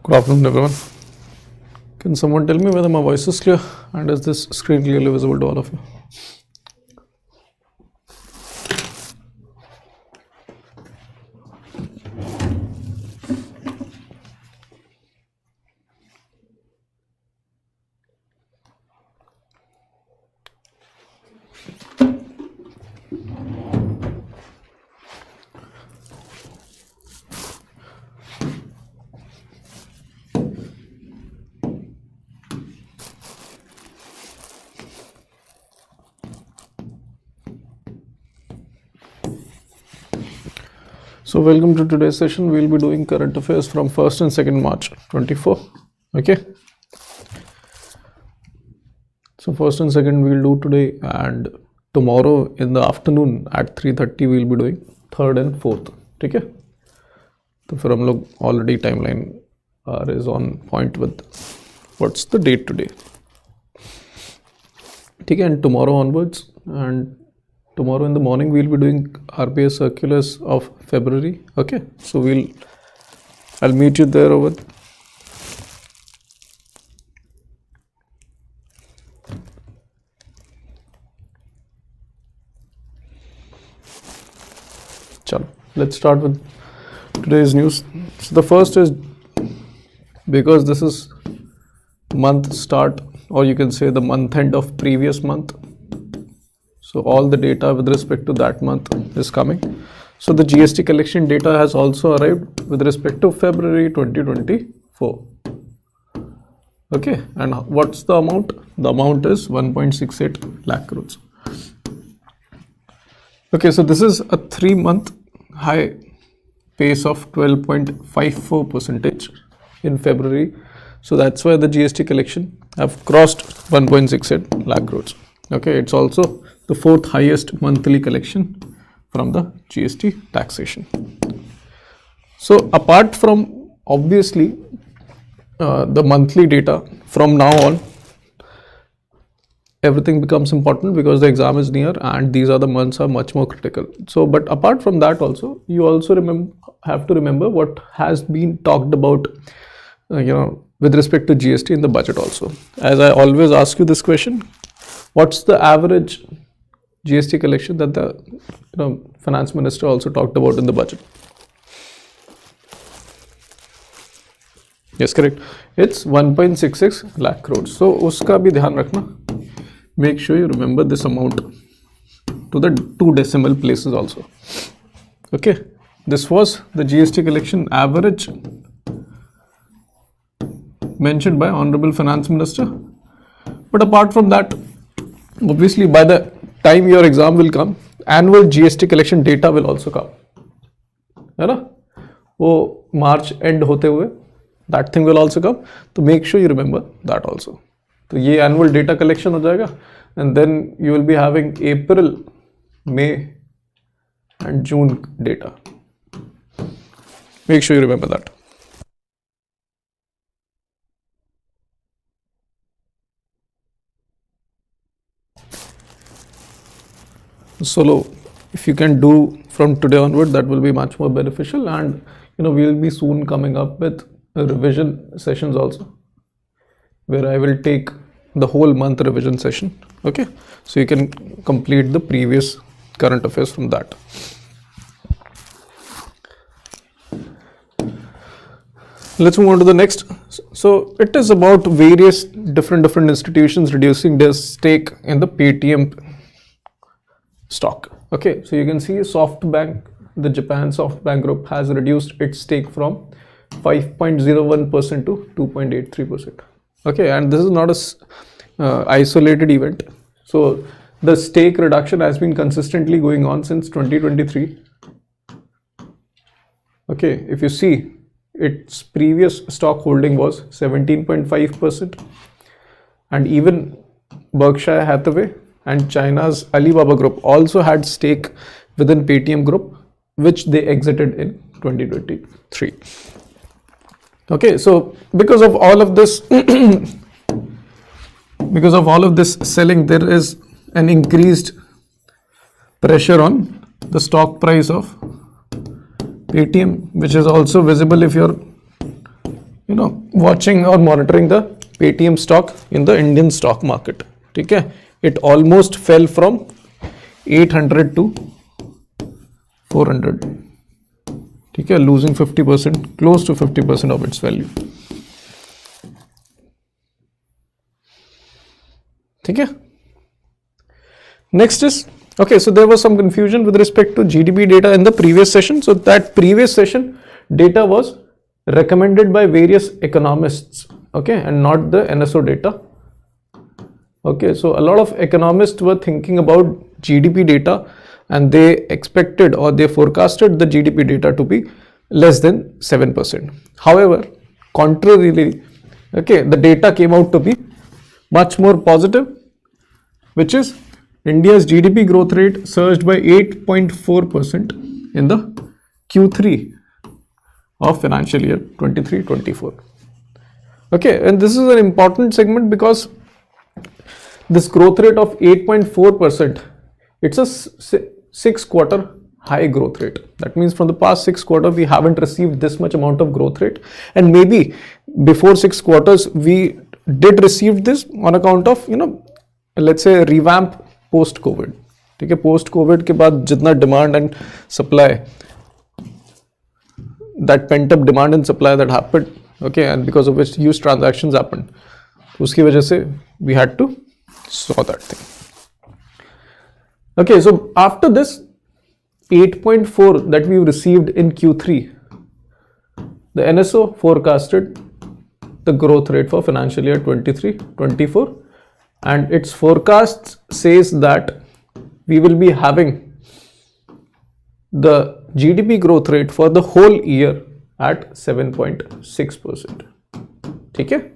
Good afternoon, everyone. Can someone tell me whether my voice is clear and is this screen clearly visible to all of you? So welcome to today's session. We'll be doing current affairs from 1st and 2nd March 24. Okay. So 1st and 2nd we'll do today, and tomorrow in the afternoon at 3:30 we'll be doing 3rd and 4th. Okay. So फिर हम लोग already timeline is on point with what's the date today. Okay, and tomorrow onwards, and tomorrow in the morning we'll be doing RBI circulars of February. Okay, so I'll meet you there over. Chalo, let's start with today's news. So the first is, because this is month start, or you can say the month end of previous month, so all the data with respect to that month is coming. So the GST collection data has also arrived with respect to February 2024. Okay, and what's the amount? The amount is 1.68 lakh crores. Okay, so this is a 3-month high pace of 12.54% in February. So that's why the GST collection have crossed 1.68 lakh crores. Okay, it's also the 4th highest monthly collection from the GST taxation. So apart from obviously the monthly data, from now on everything becomes important because the exam is near and these are the months are much more critical. So but apart from that also, you also have to remember what has been talked about with respect to GST in the budget also. As I always ask you this question, what's the average GST collection that the finance minister also talked about in the budget? Yes, correct. It's 1.66 lakh crores. So uska bhi dhyan rakhna. Make sure you remember this amount to the 2 decimal places also. Okay. This was the GST collection average mentioned by Honorable Finance Minister. But apart from that, obviously by the time your exam will come, annual GST collection data will also come. है ना? वो March end होते हुए, that thing will also come. So make sure you remember that also. तो ये annual data collection हो जाएगा, and then you will be having April, May and June data. Make sure you remember that. Solo, if you can do from today onward, that will be much more beneficial, and we will be soon coming up with revision sessions also, where I will take the whole month revision session. Okay, so you can complete the previous current affairs from that. Let's move on to the next. So it is about various different institutions reducing their stake in the Paytm stock. Okay, so you can see SoftBank, the Japan SoftBank group, has reduced its stake from 5.01% to 2.83%. Okay, and this is not a isolated event. So the stake reduction has been consistently going on since 2023. Okay, if you see, its previous stock holding was 17.5%, and even Berkshire Hathaway and China's Alibaba group also had stake within Paytm group, which they exited in 2023. Okay, so because of all of this selling, there is an increased pressure on the stock price of Paytm, which is also visible if you're watching or monitoring the Paytm stock in the Indian stock market. Okay, it almost fell from 800 to 400. Okay, losing 50%, close to 50% of its value. Okay. Next is, okay, so there was some confusion with respect to GDP data in the previous session. So that previous session data was recommended by various economists, okay, and not the NSO data. Okay, so a lot of economists were thinking about GDP data and they expected or they forecasted the GDP data to be less than 7%. However, contrarily, okay, the data came out to be much more positive, which is India's GDP growth rate surged by 8.4% in the Q3 of financial year 23-24. Okay, and this is an important segment because this growth rate of 8.4%, it's a 6-quarter high growth rate. That means from the past 6 quarters, we haven't received this much amount of growth rate. And maybe before 6 quarters, we did receive this on account of, let's say, revamp post-COVID. Okay, post-COVID ke baad jitna demand and supply, that pent-up demand and supply that happened, okay, and because of which huge transactions happened, uski wajah se we had to saw that thing. Okay, so after this 8.4 that we received in Q3, the NSO forecasted the growth rate for financial year 23-24, and its forecasts says that we will be having the GDP growth rate for the whole year at 7.6%. Okay?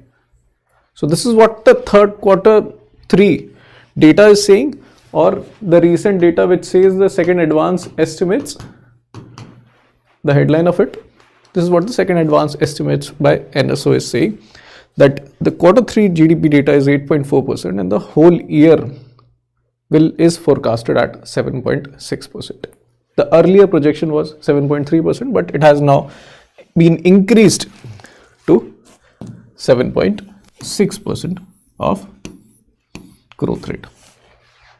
So this is what the third quarter 3 data is saying, or the recent data which says the second advance estimates, the headline of it, this is what the second advance estimates by NSO is saying, that the quarter 3 GDP data is 8.4% and the whole year is forecasted at 7.6%. The earlier projection was 7.3%, but it has now been increased to 7.6% of growth rate.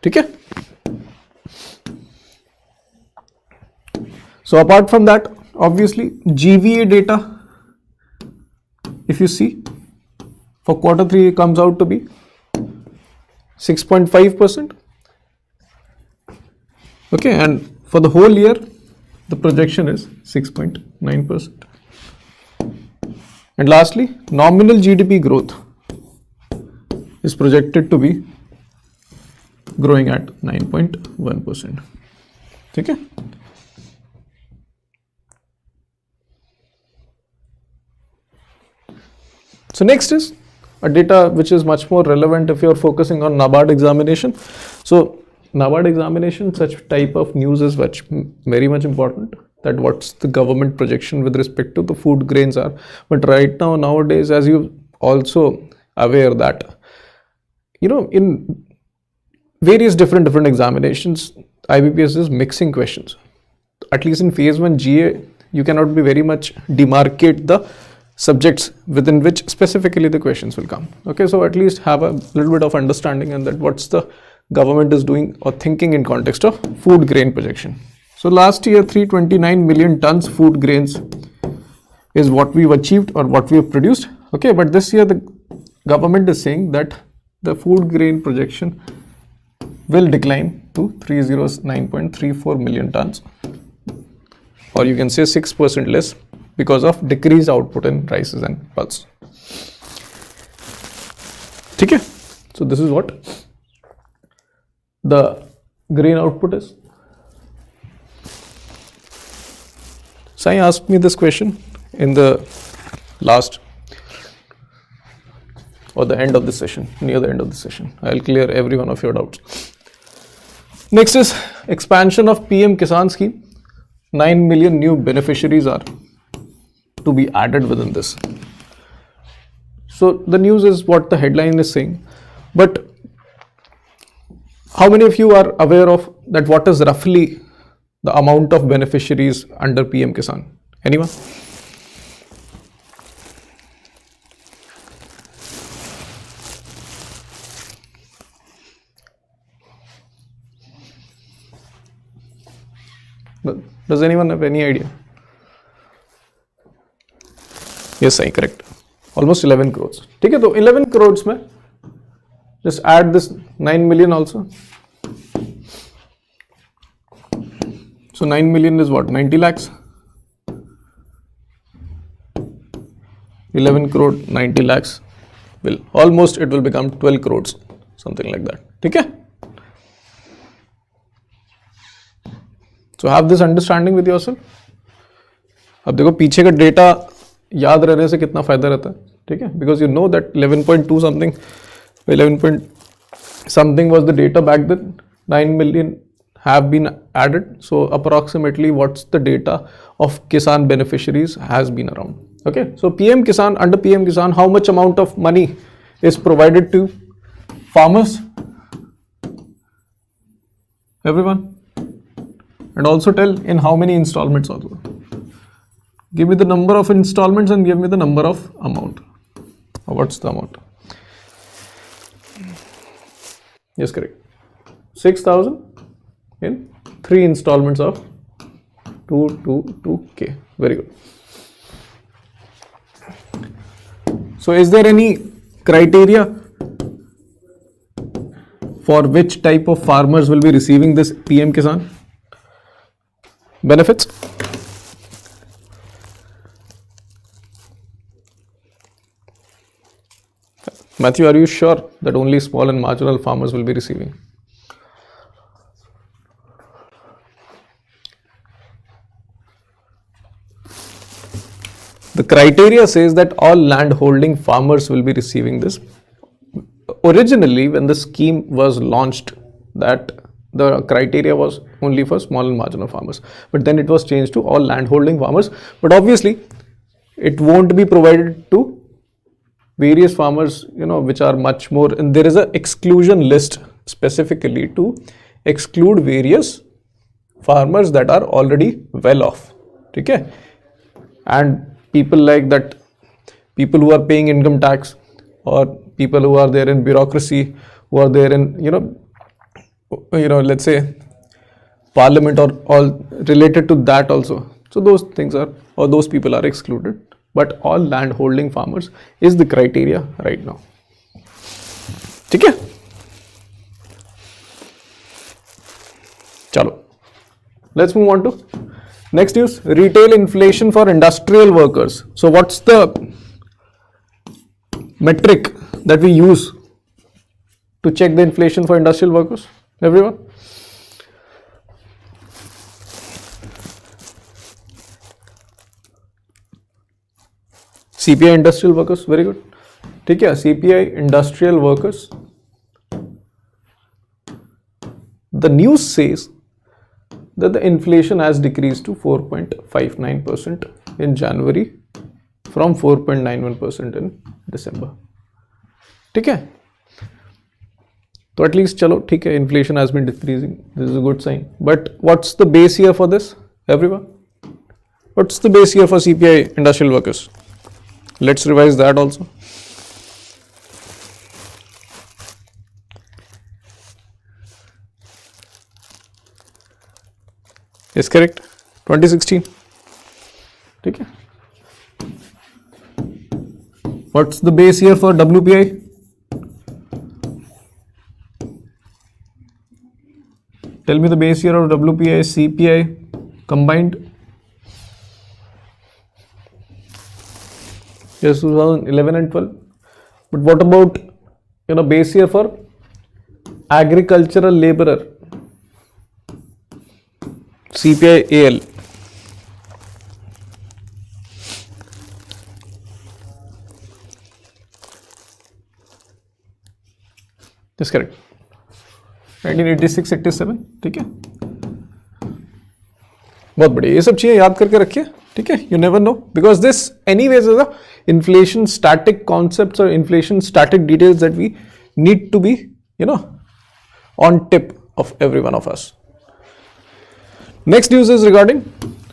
Okay? So apart from that, obviously GVA data, if you see, for quarter 3 it comes out to be 6.5%. Okay, and for the whole year, the projection is 6.9%. And lastly, nominal GDP growth is projected to be growing at 9.1%. Okay? So next is a data which is much more relevant if you are focusing on NABARD examination. So NABARD examination, such type of news is very much important, that what's the government projection with respect to the food grains are. But right now, nowadays, as you also aware that, in various different examinations, IBPS is mixing questions. At least in phase 1 GA, you cannot be very much demarcate the subjects within which specifically the questions will come. Okay, so at least have a little bit of understanding and that what's the government is doing or thinking in context of food grain projection. So last year 329 million tons food grains is what we've achieved or what we have produced. Okay, but this year the government is saying that the food grain projection will decline to 309.34 million tons, or you can say 6% less because of decreased output in rices and pulse. Okay, so this is what the grain output is. Sai asked me this question in the last or the end of the session, near the end of the session. I'll clear every one of your doubts. Next is expansion of PM-Kisan scheme. 9 million new beneficiaries are to be added within this. So the news is what the headline is saying, but how many of you are aware of that what is roughly the amount of beneficiaries under PM-Kisan? Anyone? Does anyone have any idea? Yes, I correct. Almost 11 crores. ठीक है, तो 11 crores में just add this 9 million also. So 9 million is what? 90 lakhs. 11 crore 90 lakhs will almost, it will become 12 crores, something like that. ठीक है? So have this understanding with yourself. अब देखो पीछे का डेटा याद रहने से कितना फायदा रहता है, ठीक है? Because you know that 11.2 something, 11 point something was the data back then. 9 million have been added. So approximately what's the data of Kisan beneficiaries has been around. Okay. So PM-Kisan, under PM-Kisan, how much amount of money is provided to farmers? Everyone? And also tell in how many installments also. Give me the number of installments and give me the number of amount. What's the amount? Yes, correct. 6,000 in 3 installments of 222K. Very good. So is there any criteria for which type of farmers will be receiving this PM-Kisan benefits? Matthew, are you sure that only small and marginal farmers will be receiving? The criteria says that all land holding farmers will be receiving this. Originally, when the scheme was launched, that the criteria was only for small and marginal farmers, but then it was changed to all land holding farmers. But obviously, it won't be provided to various farmers, which are much more, and there is an exclusion list specifically to exclude various farmers that are already well off. Okay? And people like that, people who are paying income tax, or people who are there in bureaucracy, who are there in, let's say parliament or all related to that also. So those things are, or those people are excluded. But all land holding farmers is the criteria right now. ठीक है? चलो. Let's move on to next news. Retail inflation for industrial workers. So what's the metric that we use to check the inflation for industrial workers? Everyone? CPI industrial workers, very good. ठीक है, CPI industrial workers. The news says that the inflation has decreased to 4.59% in January from 4.91% in December. ठीक है, तो at least चलो ठीक है, inflation has been decreasing. This is a good sign. But what's the base year for this, everyone? What's the base year for CPI industrial workers? Let's revise that also. Is correct? 2016. ठीक है. What's the base year for WPI? Tell me the base year of WPI, CPI combined. Yes, 2011 and 12. But what about base year for agricultural laborer? CPI AL. That's correct. 1986-87. ठीक है, बहुत बढ़िया. ये सब चीजें याद करके रखिए. ठीक है, you never know, because this anyways is a inflation static concepts or inflation static details that we need to be on tip of every one of us. Next news is regarding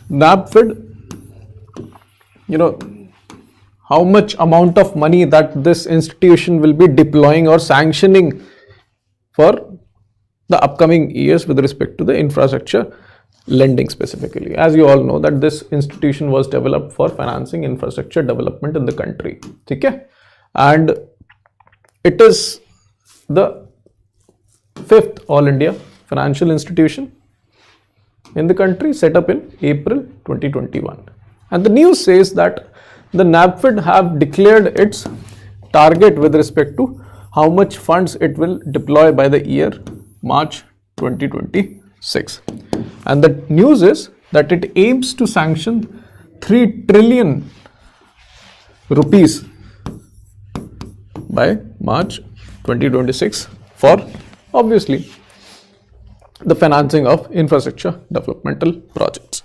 NABFID. How much amount of money that this institution will be deploying or sanctioning for the upcoming years with respect to the infrastructure lending specifically. As you all know that this institution was developed for financing infrastructure development in the country. Okay? And it is the 5th All India financial institution in the country, set up in April 2021. And the news says that the NABFID have declared its target with respect to how much funds it will deploy by the year March 2026. And the news is that it aims to sanction 3 trillion rupees by March 2026 for obviously the financing of infrastructure developmental projects.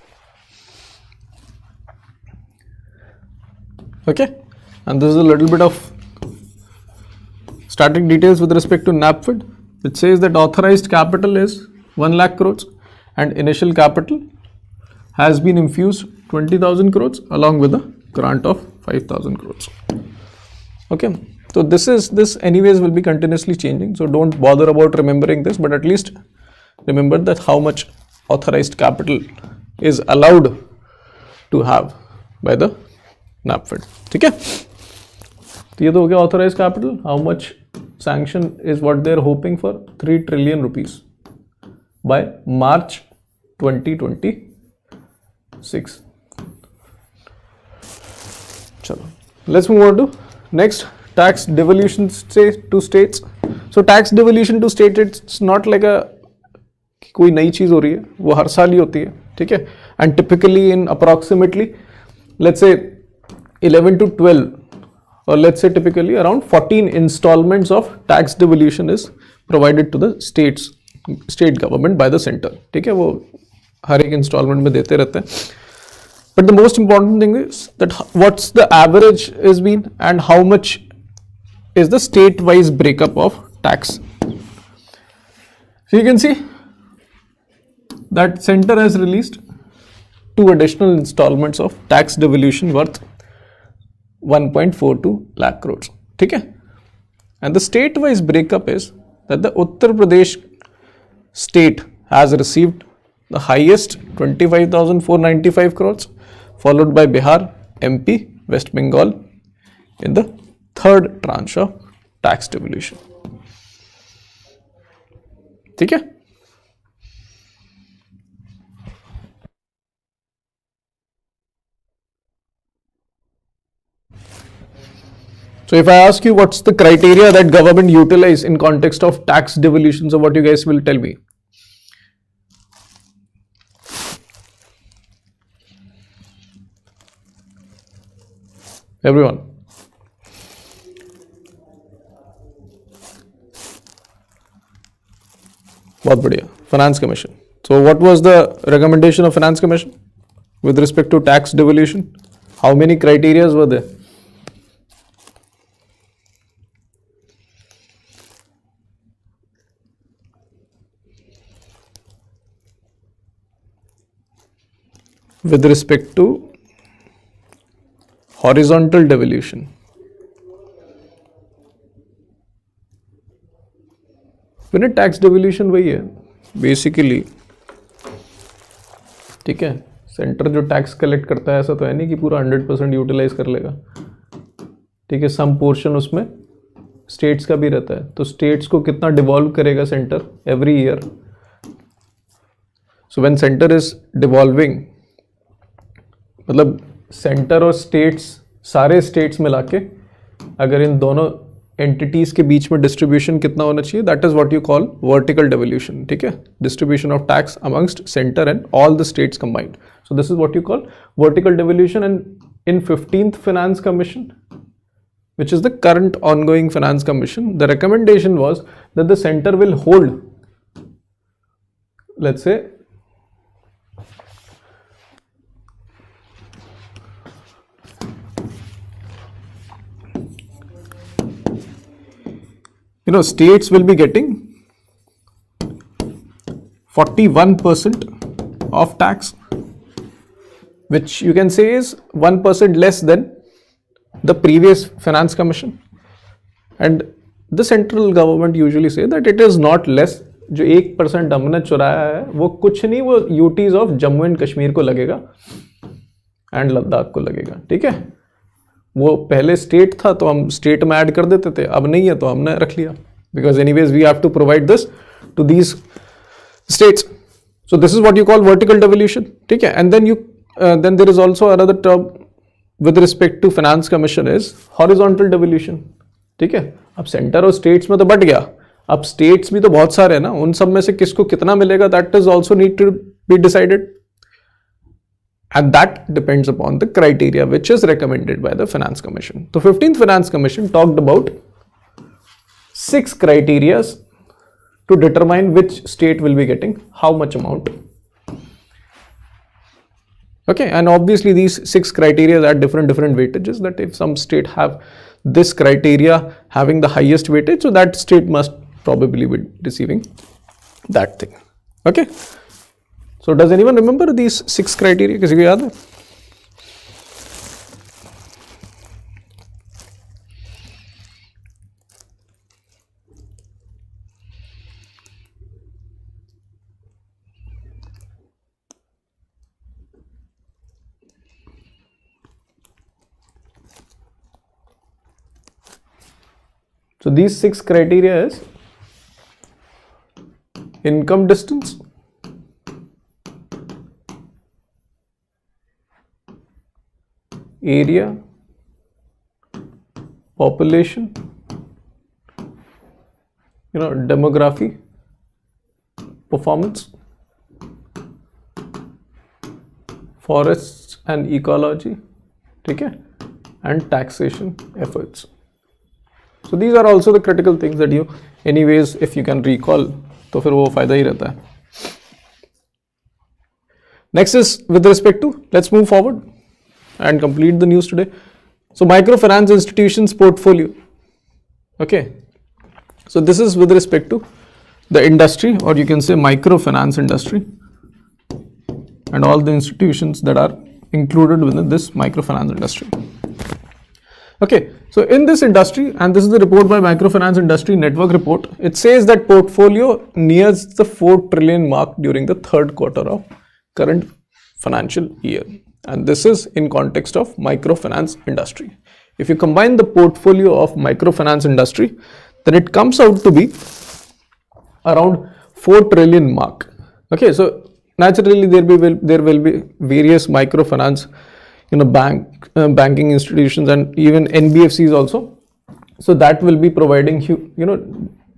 Okay, and this is a little bit of static details with respect to NABFID. It says that authorized capital is 1 lakh crores and initial capital has been infused 20,000 crores along with a grant of 5,000 crores. Okay, so this anyways will be continuously changing, so don't bother about remembering this, but at least remember that how much authorized capital is allowed to have by the NABFID. Okay, so ये तो हो गया authorized capital. How much sanction is what they are hoping for? 3 trillion rupees by March 2026. Chalo. Let's move on to next, tax devolution to states. So tax devolution to state, it's not like a कोई नई चीज हो रही है, वो हर साल ही होती है. ठीक है, and typically in approximately let's say 11 to 12 or let's say typically around 14 installments of tax devolution is provided to the state government by the center. ठीक है, वो हर एक installment में देते रहते हैं. But the most important thing is that what's the average is been and how much is the state-wise breakup of tax. So you can see that center has released 2 additional installments of tax devolution worth 1.42 lakh crores. ठीक है, and the state-wise breakup is that the Uttar Pradesh state has received the highest 25,495 crores, followed by Bihar, MP, West Bengal in the 3rd tranche of tax devolution. ठीक है. So if I ask you what's the criteria that government utilize in context of tax devolution, so what you guys will tell me? Everyone. बहुत बढ़िया. Finance Commission. So what was the recommendation of Finance Commission with respect to tax devolution? How many criteria were there? With respect to horizontal devolution, unit tax devolution वही है basically. ठीक है, centre जो tax collect करता है ऐसा तो है नहीं कि पूरा 100% यूटिलाइज कर लेगा. ठीक है, सम पोर्शन उसमें स्टेट्स का भी रहता है, तो स्टेट्स को कितना डिवॉल्व करेगा centre every year. So when centre is devolving, मतलब सेंटर और स्टेट्स, सारे स्टेट्स मिला के अगर इन दोनों एंटिटीज के बीच में डिस्ट्रीब्यूशन कितना होना चाहिए, that is what you call vertical devolution. ठीक है, distribution of tax amongst centre and all the states combined. So this is what you call vertical devolution. And in 15th Finance Commission, which is the current ongoing Finance Commission, the recommendation was that the center will hold, let's say, states will be getting 41% of tax, which you can say is 1% less than the previous Finance Commission. And the central government usually say that it is not less, जो 1% हमने चुराया है वो कुछ नहीं, वो UTs of Jammu and Kashmir को लगेगा एंड लद्दाख को लगेगा, ठीक है। वो पहले स्टेट था तो हम स्टेट में ऐड कर देते थे, अब नहीं है तो हमने रख लिया, because anyways we have to provide this to these states. So this is what you call vertical devolution, ठीक है. And then there is also another term with respect to finance commission is horizontal devolution, ठीक है. अब centre और states में तो but गया, अब स्टेट्स भी तो बहुत सारे हैं ना, उन सब में से किसको कितना मिलेगा that is also need to be decided, and that depends upon the criteria which is recommended by the Finance Commission. So 15th Finance Commission talked about 6 criteria to determine which state will be getting how much amount. Okay, and obviously these 6 criteria are different weightages, that if some state have this criteria having the highest weightage, so that state must probably be receiving that thing. Okay. So does anyone remember these 6 criteria? किसी को याद है? So these 6 criteria is income distance, area, population, demography, performance, forests and ecology, ठीक है, and taxation efforts. So these are also the critical things that you anyways if you can recall, तो फिर वो फायदा ही रहता है. Next is with respect to, let's move forward and complete the news today. So microfinance institutions portfolio. Okay, so this is with respect to the industry, or you can say microfinance industry, and all the institutions that are included within this microfinance industry. Okay, so in this industry, and this is the report by Microfinance Industry Network report, it says that portfolio nears the 4 trillion mark during the 3rd quarter of current financial year. And this is in context of microfinance industry. If you combine the portfolio of microfinance industry, then it comes out to be around 4 trillion mark. Okay, so naturally there will be various microfinance, banking institutions and even NBFCs also. So that will be providing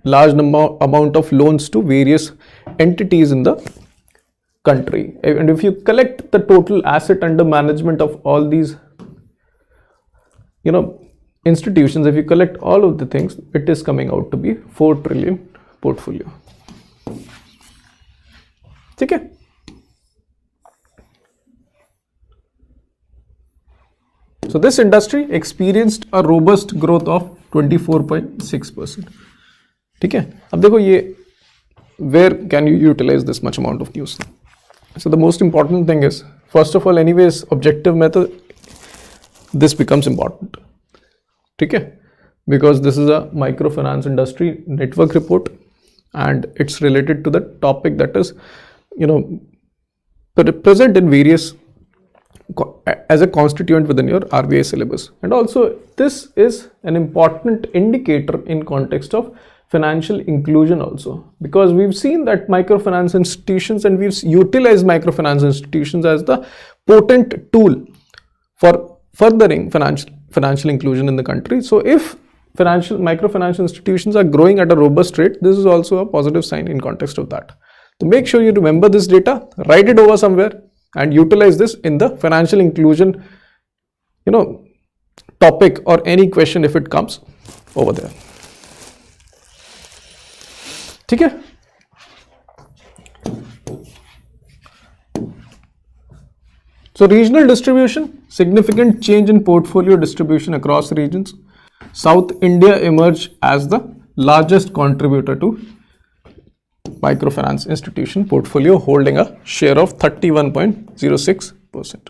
large amount of loans to various entities in the country. And if you collect the total asset under management of all these institutions, if you collect all of the things, it is coming out to be 4 trillion portfolio. ठीक है. So this industry experienced a robust growth of 24.6%. ठीक है. अब देखो ये where can you utilize this much amount of news? So the most important thing is, first of all, anyways, objective method, this becomes important. Okay? Because this is a microfinance industry network report and it's related to the topic that is, present in various, as a constituent within your RBI syllabus. And also this is an important indicator in context of financial inclusion also, because we've seen that microfinance institutions, and we've utilized microfinance institutions as the potent tool for furthering financial inclusion in the country. So if microfinance institutions are growing at a robust rate, this is also a positive sign in context of that. So make sure you remember this data, write it over somewhere and utilize this in the financial inclusion topic or any question if it comes over there. ठीक है. So regional distribution, significant change in portfolio distribution across regions. South India emerged as the largest contributor to microfinance institution portfolio, holding a share of 31.06%.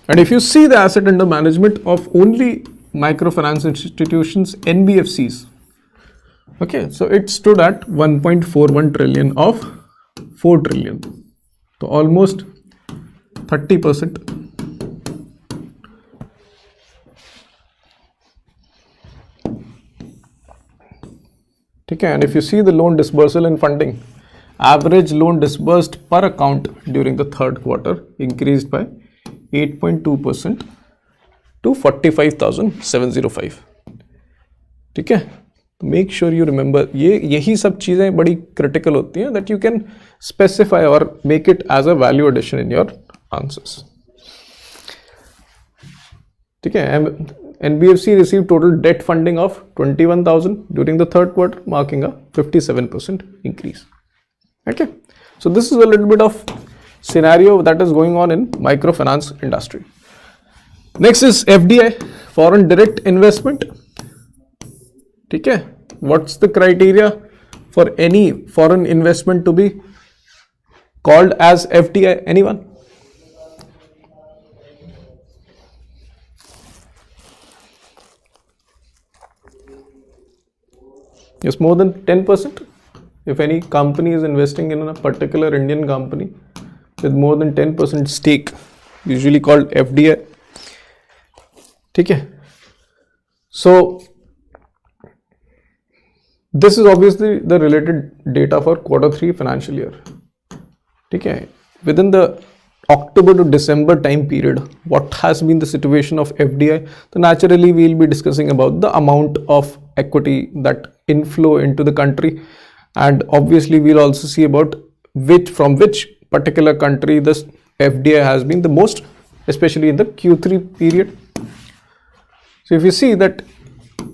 And if you see the asset under management of only microfinance institutions, NBFCs. Okay, so it stood at 1.41 trillion of 4 trillion. So almost 30%. Okay, and if you see the loan disbursal and funding, average loan disbursed per account during the third quarter increased by 8.2% to 45,705. ठीक है, make sure you remember यही सब चीजें बड़ी critical होती हैं, that you can specify or make it as a value addition in your answers. ठीक है, NBFC received total debt funding of 21,000 during the third quarter, marking a 57% increase. Okay, so this is a little bit of scenario that is going on in microfinance industry. Next is FDI, foreign direct investment. Okay, what's the criteria for any foreign investment to be called as FDI? Anyone? Yes, more than 10%. If any company is investing in a particular Indian company with more than 10% stake, usually called FDI. Okay, so this is obviously the related data for quarter 3 financial year. Okay, within the October to December time period, what has been the situation of FDI? So naturally we will be discussing about the amount of equity that inflow into the country, and obviously we will also see about from which particular country this FDI has been the most, especially in the Q3 period. So if you see that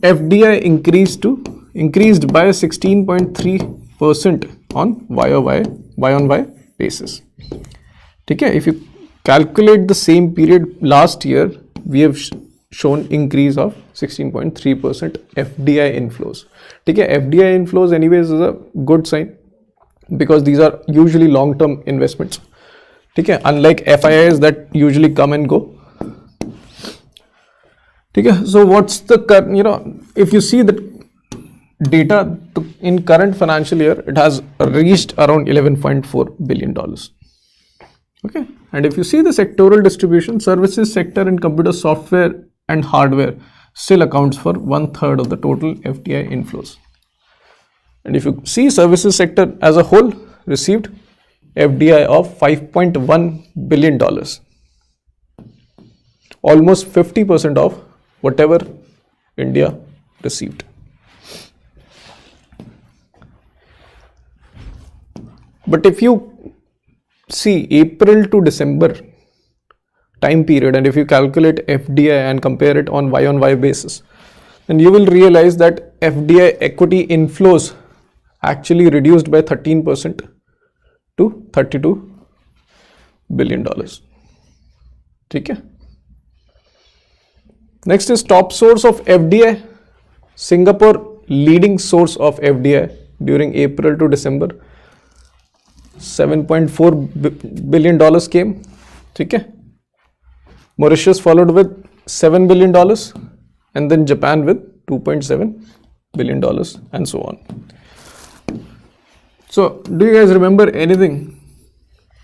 FDI increased by 16.3% on Y-on-Y basis. Okay, if you calculate the same period last year, we have shown increase of 16.3% FDI inflows. Okay, FDI inflows anyways is a good sign because these are usually long-term investments. Okay, unlike FIIs that usually come and go. Okay, so what's the if you see the data in current financial year, it has reached around $11.4 billion. Okay, and if you see the sectoral distribution, services sector and computer software and hardware still accounts for 1/3 of the total FDI inflows. And if you see services sector as a whole received FDI of $5.1 billion, almost 50% of whatever India received. But if you see April to December time period, and if you calculate FDI and compare it on Y-on-Y basis, then you will realize that FDI equity inflows actually reduced by 13% to $32 billion. Okay. Next is top source of FDI. Singapore leading source of FDI during April to December. $7.4 billion came. Okay. Mauritius followed with $7 billion, and then Japan with $2.7 billion, and so on. So, do you guys remember anything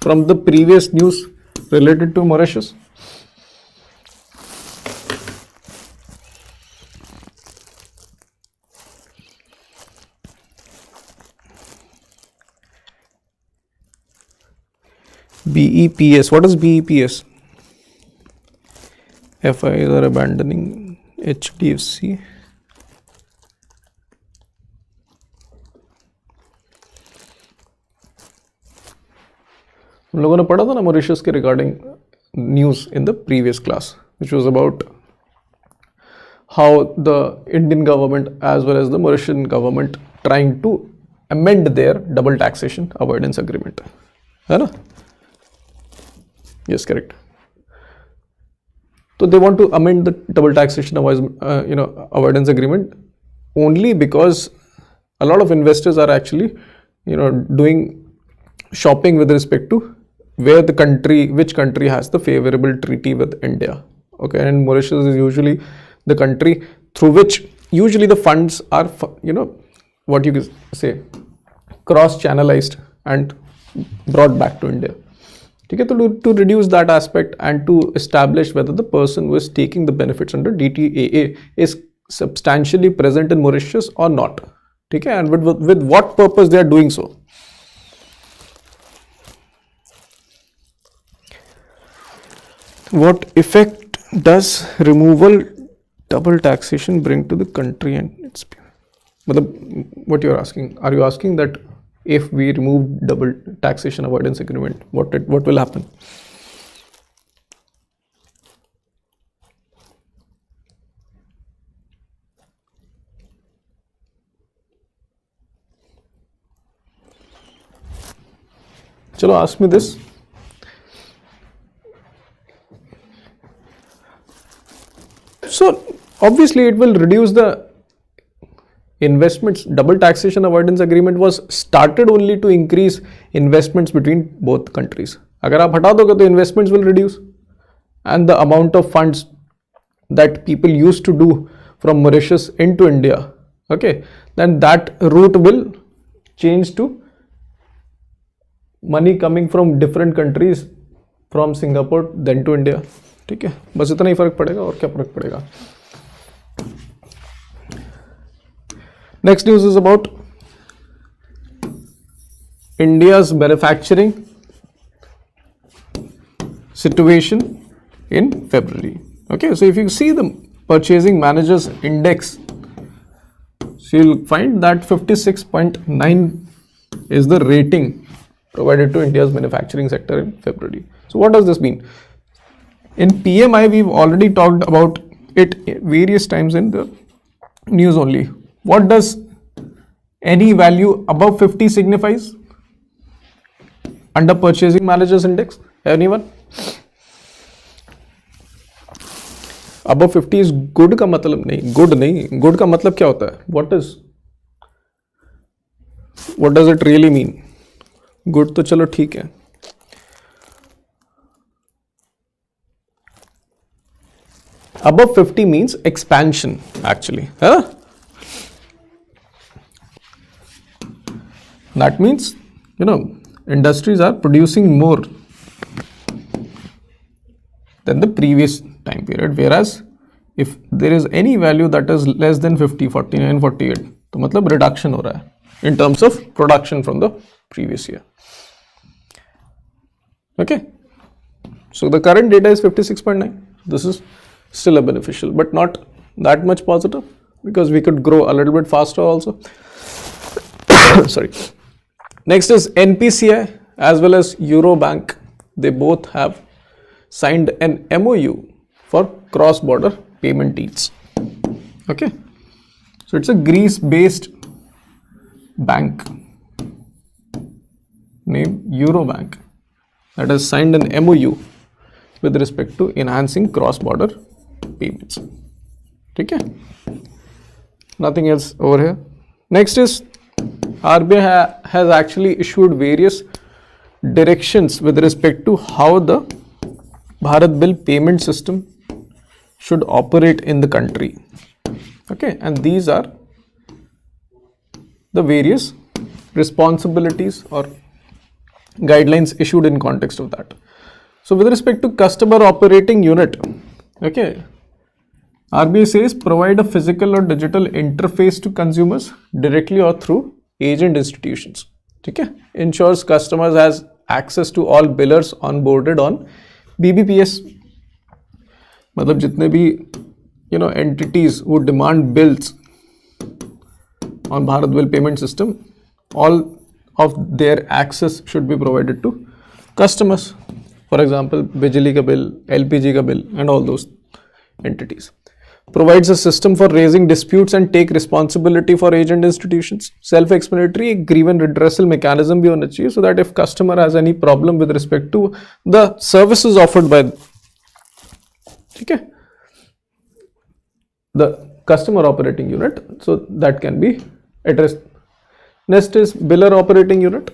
from the previous news related to Mauritius? BEPS. What is BEPS? FIs are abandoning HDFC. हम लोगों ने पढ़ा था ना Mauritius के regarding news in the previous class, which was about how the Indian government as well as the Mauritian government trying to amend their double taxation avoidance agreement. है ना? Yes, correct. So they want to amend the double taxation avoidance agreement only because a lot of investors are actually doing shopping with respect to which country has the favorable treaty with India. Okay, and Mauritius is usually the country through which usually the funds are, what you could say, cross-channelized and brought back to India. Okay, to reduce that aspect and to establish whether the person who is taking the benefits under DTAA is substantially present in Mauritius or not. Okay, and with what purpose they are doing so. What effect does removal double taxation bring to the country and its people? What you're asking? Are you asking that if we remove double taxation avoidance agreement, what will happen? Chalo, ask me this. So obviously it will reduce the investments. Double taxation avoidance agreement was started only to increase investments between both countries. Agar aap hata doge to investments will reduce, and the amount of funds that people used to do from Mauritius into India, okay, then that route will change to money coming from different countries, from Singapore then to India. ठीक है, बस इतना ही फर्क पड़ेगा, और क्या फर्क पड़ेगा. Next news is about India's manufacturing situation in February. Okay, so if you see the purchasing managers index, so you'll find that 56.9 is the rating provided to India's manufacturing sector in February. So what does this mean? In PMI, we've already talked about it various times in the news only. What does any value above 50 signifies under purchasing managers index? Anyone? Above 50 is good का मतलब नहीं, good नहीं, good का मतलब क्या होता है? What does it really mean? Good तो चलो ठीक है. Above 50 means expansion actually. Huh? That means, industries are producing more than the previous time period, whereas if there is any value that is less than 50, 49, 48, तो मतलब reduction हो रहा है in terms of production from the previous year. Okay, so the current data is 56.9. This is still a beneficial, but not that much positive, because we could grow a little bit faster also. Sorry. Next is NPCI as well as Eurobank. They both have signed an MOU for cross-border payment deals. Okay, so it's a Greece-based bank named Eurobank that has signed an MOU with respect to enhancing cross-border payments. Okay, nothing else over here. Next is RBI has actually issued various directions with respect to how the Bharat Bill payment system should operate in the country. Okay, and these are the various responsibilities or guidelines issued in context of that. So with respect to customer operating unit, okay, RBI says provide a physical or digital interface to consumers directly or through agent institutions. Okay, ensures customers has access to all billers onboarded on BBPS. मतलब जितने भी entities who demand bills on Bharat Bill payment system, all of their access should be provided to customers. For example, Bijli ka bill, LPG ka bill, and all those entities. Provides a system for raising disputes and take responsibility for agent institutions. Self-explanatory, grievance redressal mechanism bhi hona chahiye, so that if customer has any problem with respect to the services offered by the customer operating unit, so that can be addressed. Next is biller operating unit.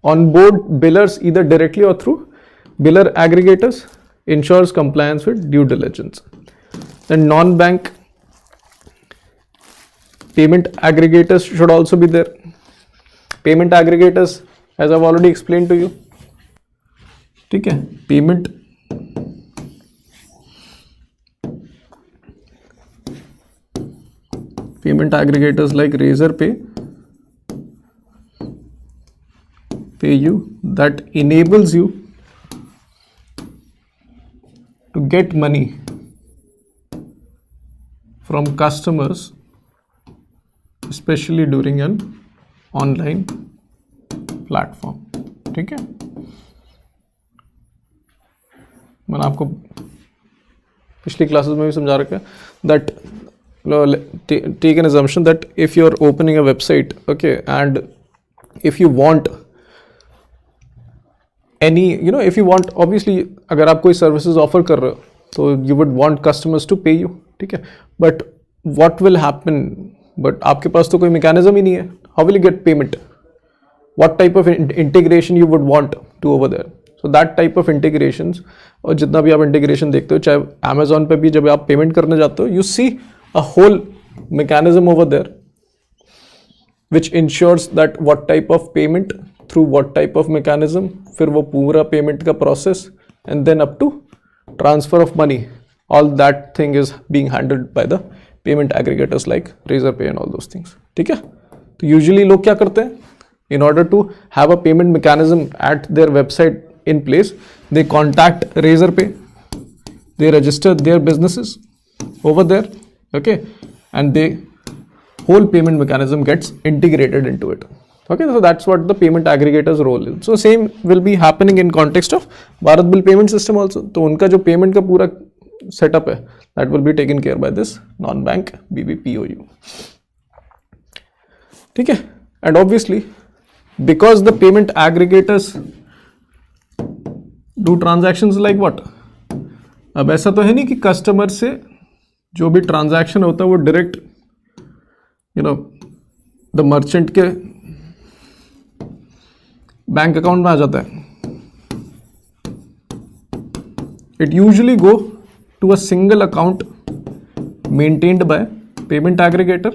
Onboard billers either directly or through biller aggregators, ensures compliance with due diligence. Then non-bank payment aggregators should also be there. Payment aggregators, as I've already explained to you, ठीक है, payment aggregators like Razorpay, PayU, that enables you to get money from customers, especially during an online platform. ठीक है, मैंने आपको पिछली classes में भी समझा रखा है that take an assumption that if you are opening a website, okay, and if you want any, if you want, obviously अगर आप कोई services offer कर रहे हो तो you would want customers to pay you, ठीक है, but what will happen, but आपके पास तो कोई mechanism ही नहीं है, how will you get payment, what type of integration you would want to over there. So that type of integrations, और जितना भी आप integration देखते हो, चाहे Amazon पे भी जब आप payment करने जाते हो, you see a whole mechanism over there which ensures that what type of payment through what type of mechanism, फिर वो पूरा payment का process, and then up to transfer of money, all that thing is being handled by the payment aggregators like Razorpay and all those things. ठीक है, तो usually लोग क्या करते हैं, in order to have a payment mechanism at their website in place, they contact Razorpay, they register their businesses over there, okay, and the whole payment mechanism gets integrated into it. Okay, so that's what the payment aggregators role is. So same will be happening in context of Bharat Bill payment system also. तो उनका जो payment का पूरा setup है, that will be taken care by this non-bank BBPOU. ठीक है, and obviously because the payment aggregators do transactions like what? अब ऐसा तो है नहीं कि कस्टमर से जो भी ट्रांजैक्शन होता है वो डायरेक्ट द मर्चेंट के बैंक अकाउंट में आ जाता है. It usually go to a single account maintained by payment aggregator,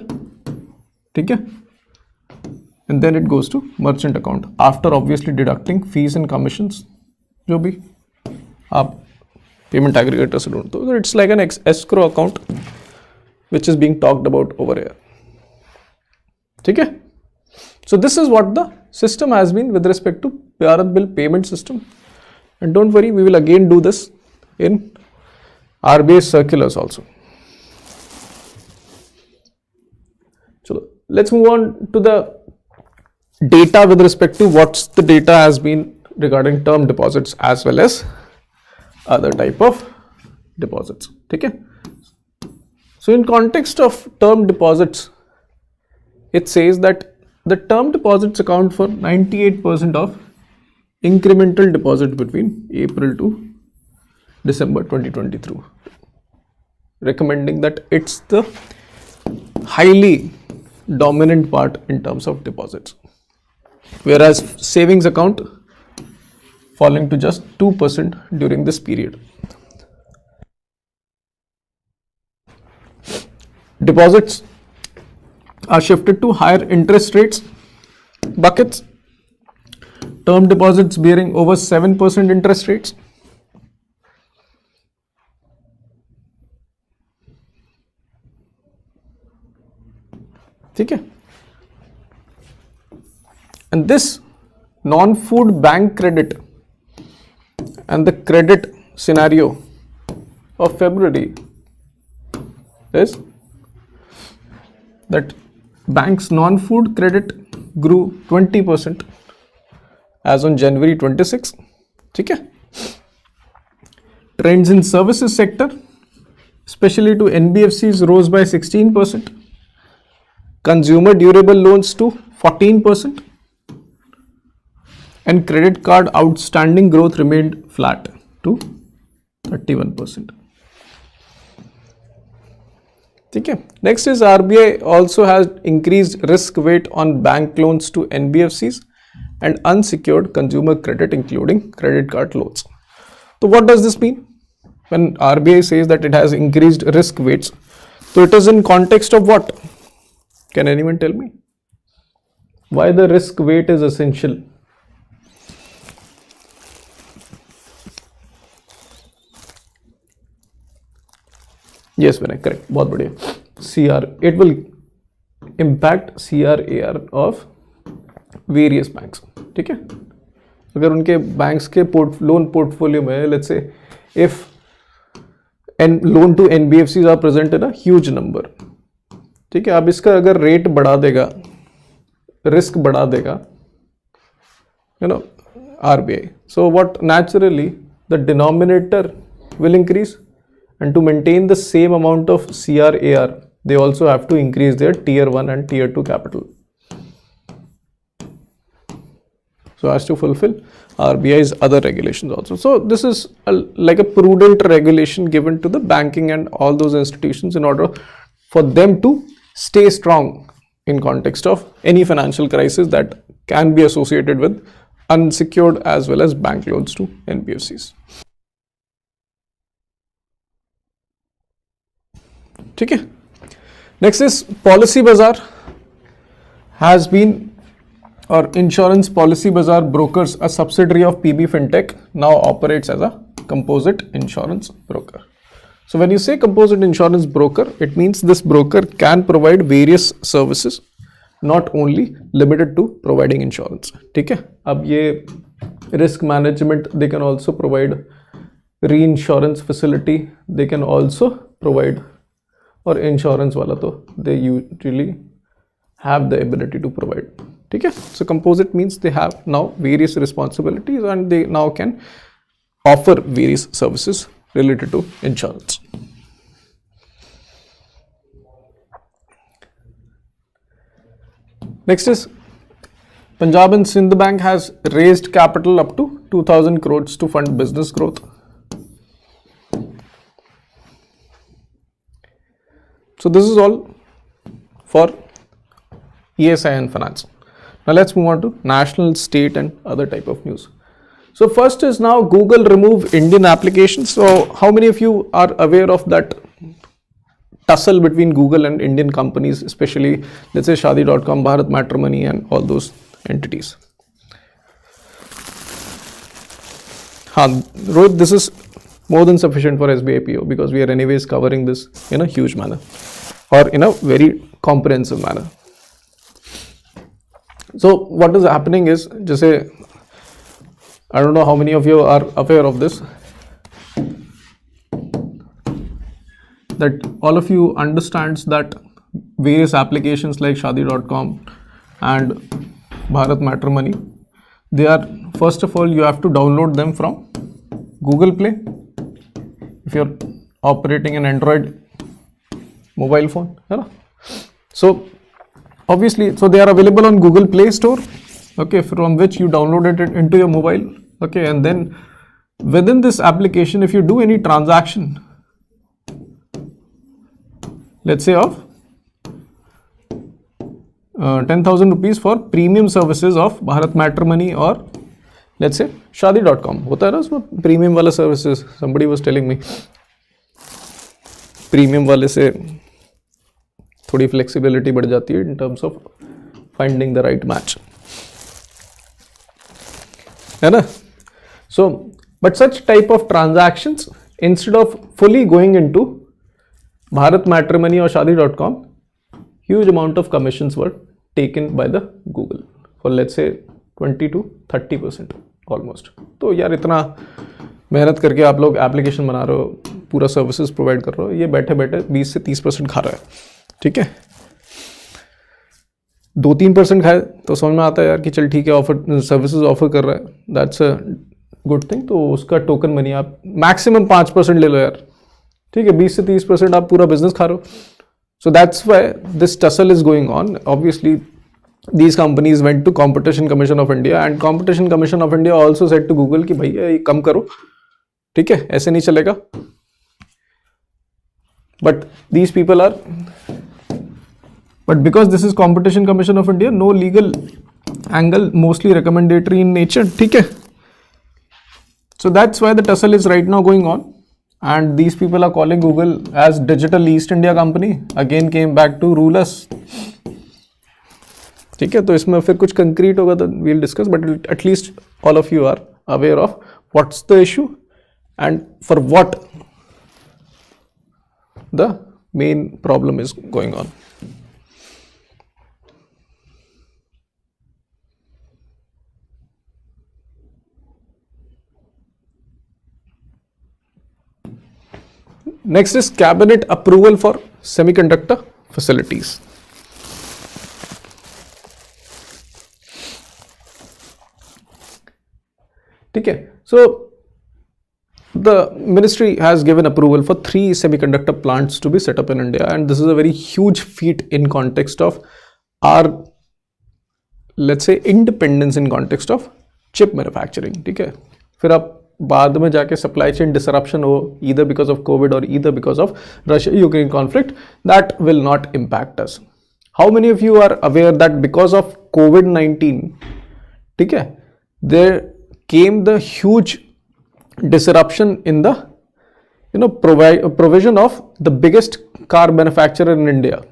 ठीक है, and then it goes to merchant account after obviously deducting fees and commissions जो भी आप पेमेंट एग्रीगेटर से ढूंढते हो. तो it's like an escrow account which is being talked about over here. ठीक है, so this is what the system has been with respect to Bharat Bill payment system, and don't worry, we will again do this in RBI circulars also. So let's move on to the data with respect to what's the data has been regarding term deposits as well as other type of deposits. Okay, so in context of term deposits, it says that the term deposits account for 98% of incremental deposit between April to December 2023, recommending that it's the highly dominant part in terms of deposits, whereas savings account falling to just 2% during this period. Deposits are shifted to higher interest rates buckets. Term deposits bearing over 7% interest rates. ठीक है, and this non-food bank credit and the credit scenario of February is that banks non-food credit grew 20% as on January 26. ठीक है, trends in services sector, especially to NBFCs, rose by 16%. Consumer durable loans to 14%, and credit card outstanding growth remained flat to 31%. ठीक है, next is RBI also has increased risk weight on bank loans to NBFCs and unsecured consumer credit including credit card loans. So what does this mean? when RBI says that it has increased risk weights, so it is in context of what? Can anyone tell me? Why the risk weight is essential? Yes, Vinay, correct. बहुत बढ़िया. CR, it will impact CRAR of various banks. ठीक है? अगर उनके banks के loan portfolio में, let's say, if loan to NBFCs are present in a huge number, ठीक है? अब इसका अगर rate बढ़ा देगा, risk बढ़ा देगा, RBI. So what naturally the denominator will increase. And to maintain the same amount of CRAR, they also have to increase their tier 1 and tier 2 capital. So as to fulfill RBI's other regulations also. So this is like a prudent regulation given to the banking and all those institutions in order for them to stay strong in context of any financial crisis that can be associated with unsecured as well as bank loans to NBFCs. ठीक है. Next is Policy Bazaar has been, or Insurance Policy Bazaar Brokers, a subsidiary of PB Fintech, now operates as a composite insurance broker. So when you say composite insurance broker, it means this broker can provide various services, not only limited to providing insurance. ठीक है. अब ये risk management, they can also provide reinsurance facility, they can also provide, और insurance वाला तो they usually have the ability to provide. ठीक है. So composite means they have now various responsibilities and they now can offer various services related to insurance. Next is Punjab and Sindh Bank has raised capital up to 2,000 crores to fund business growth. So this is all for ESI and finance. Now let's move on to national, state and other type of news. So first is now Google remove Indian applications. So how many of you are aware of that tussle between Google and Indian companies, especially let's say Shadi.com, Bharat Matrimony and all those entities? Rohit, this is more than sufficient for SBIPO because we are anyways covering this in a huge manner or in a very comprehensive manner. So what is happening is, just say, I don't know how many of you are aware of this, that all of you understands that various applications like Shadi.com and Bharat Matrimony, they are, first of all, you have to download them from Google Play if you're operating an Android mobile phone. So obviously, so they are available on Google Play Store, okay, from which you downloaded it into your mobile, okay, and then within this application, if you do any transaction, let's say of 10,000 rupees for premium services of Bharat Matrimony or let's say Shadi.com, होता है ना उसमें premium वाला services, somebody was telling me, premium वाले से थोड़ी flexibility बढ़ जाती है in terms of finding the right match, है ना? So, but such type of transactions, instead of fully going into Bharat Matrimony or Shadi.com, huge amount of commissions were taken by the Google for let's say 20 to 30% almost. तो यार इतना मेहनत करके आप लोग application बना रहे हो, पूरा सर्विसेज प्रोवाइड कर रहे हो, ये बैठे बैठे 20 से 30% खा रहा है, ठीक है? 2-3% खाए तो समझ में आता है यार कि चल ठीक है, ऑफर सर्विसेज ऑफर कर रहा है, दैट्स अ गुड थिंग, तो उसका टोकन मनी आप मैक्सिमम 5% ले लो यार, ठीक है? 20 से 30% आप पूरा बिजनेस खा रहे हो. So that's why this tussle is going on. Obviously, these companies went to Competition Commission of India and Competition Commission of India also said to Google कि भैया ये कम करो, ठीक है? ऐसे नहीं चलेगा. But these people are, but because this is Competition Commission of India, no legal angle, mostly recommendatory in nature, ठीक है? So that's why the tussle is right now going on. and these people are calling Google as Digital East India Company, again came back to rule us. ठीक है, तो इसमें फिर कुछ concrete होगा तो we'll discuss, but at least all of you are aware of what's the issue and for what the main problem is going on. Next is cabinet approval for semiconductor facilities. Okay, so the ministry has given approval for 3 semiconductor plants to be set up in India, and this is a very huge feat in context of our, let's say, independence in context of chip manufacturing. ठीक है, फिर आप बाद में जाके supply chain disruption हो either because of COVID or either because of Russia-Ukraine conflict, that will not impact us. How many of you are aware that because of COVID-19, ठीक है, there came the huge disruption in the provision of the biggest car manufacturer in India.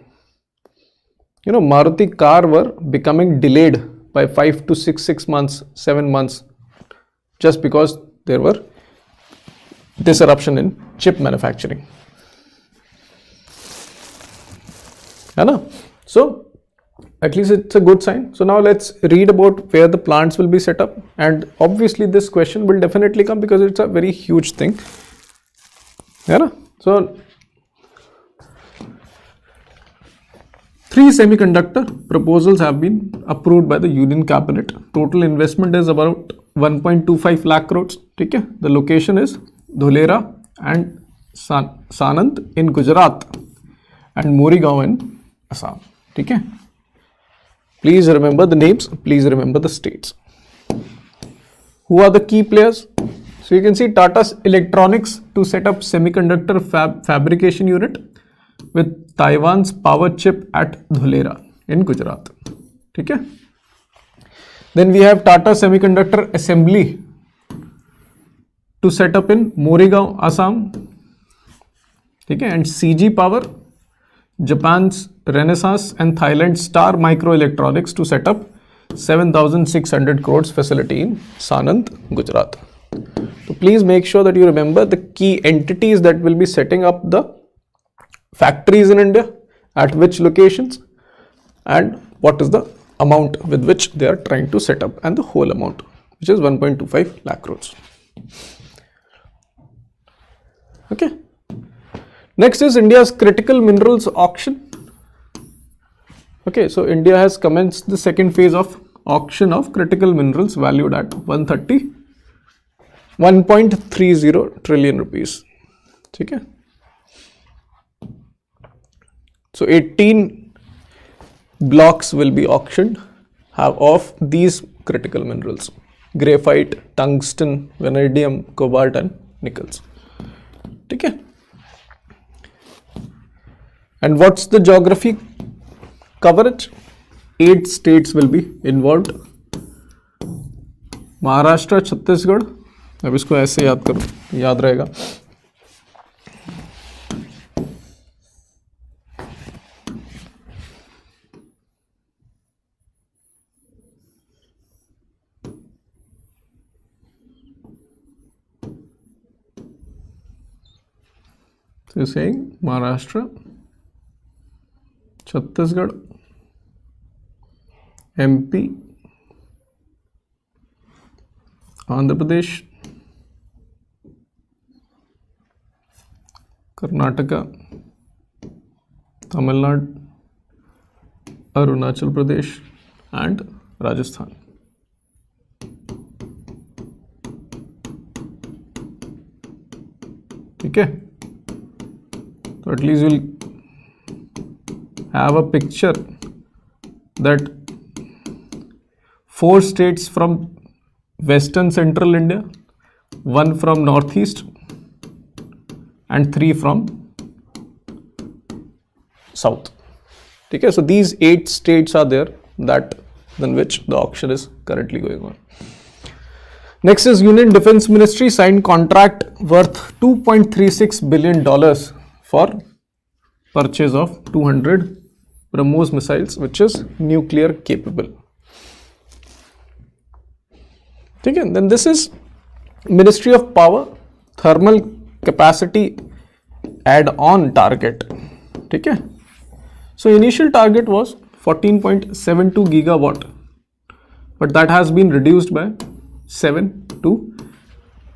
Maruti car were becoming delayed by 5 to 6 months, 7 months, just because there were disruption in chip manufacturing. So at least it's a good sign. So now let's read about where the plants will be set up, and obviously this question will definitely come because it's a very huge thing. So 3 semiconductor proposals have been approved by the Union Cabinet. Total investment is about 1.25 lakh crores. Okay? The location is Dholera and Sanand in Gujarat and Morigaon in Assam. Okay? Please remember the names, please remember the states. Who are the key players? So you can see Tata Electronics to set up semiconductor fabrication unit with Taiwan's power chip at Dholera in Gujarat. Okay? Then we have Tata Semiconductor Assembly to set up in Morigaon, Assam. Okay? And CG Power, Japan's Renaissance and Thailand's Star Microelectronics to set up 7,600 crores facility in Sanand, Gujarat. So please make sure that you remember the key entities that will be setting up the factories in India, at which locations, and what is the amount with which they are trying to set up, and the whole amount, which is 1.25 lakh crores. Okay. Next is India's critical minerals auction. Okay, so India has commenced the second phase of auction of critical minerals valued at 1.30 trillion rupees. Okay. So 18 blocks will be auctioned of these critical minerals: graphite, tungsten, vanadium, cobalt and nickels. Okay. And what's the geography coverage? 8 states will be involved: Maharashtra, Chhattisgarh, अब इसको ऐसे याद करो, याद रहेगा, so you're saying Maharashtra, Chhattisgarh, MP, Andhra Pradesh, Karnataka, Tamil Nadu, Arunachal Pradesh and Rajasthan. Okay, so at least you'll have a picture that 4 states from western central India, 1 from northeast and 3 from south. Okay, so these 8 states are there that in which the auction is currently going on. Next is Union Defense Ministry signed contract worth $2.36 billion for purchase of 200 BrahMos missiles, which is nuclear capable. Okay, then this is Ministry of Power thermal capacity add-on target. Okay, so initial target was 14.72 gigawatt, but that has been reduced by 7 to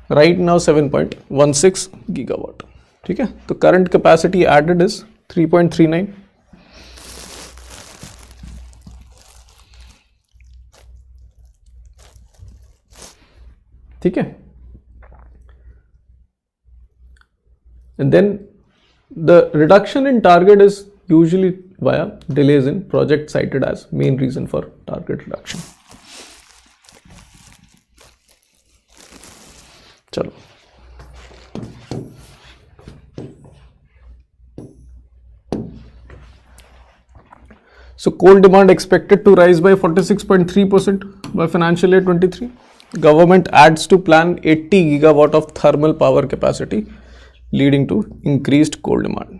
right now 7.16 gigawatt. Okay, the current capacity added is 3.39. Okay, and then the reduction in target is usually via delays in project cited as main reason for target reduction. Chalo. So coal demand expected to rise by 46.3% by financial year 23. Government adds to plan 80 gigawatt of thermal power capacity, leading to increased coal demand.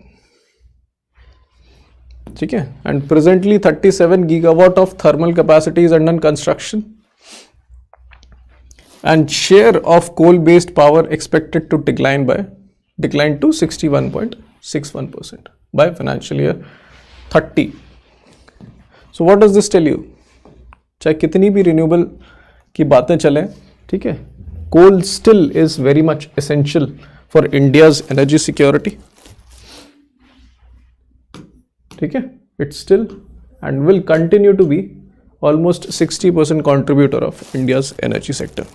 Okay, and presently 37 gigawatt of thermal capacity is under construction, and share of coal-based power expected to decline to 61.61% by financial year 30. So what does this tell you? चाहे कितनी भी renewable की बातें चलें, ठीक है, coal still is very much essential for India's energy security. ठीक है, it's still and will continue to be almost 60% contributor of India's energy sector.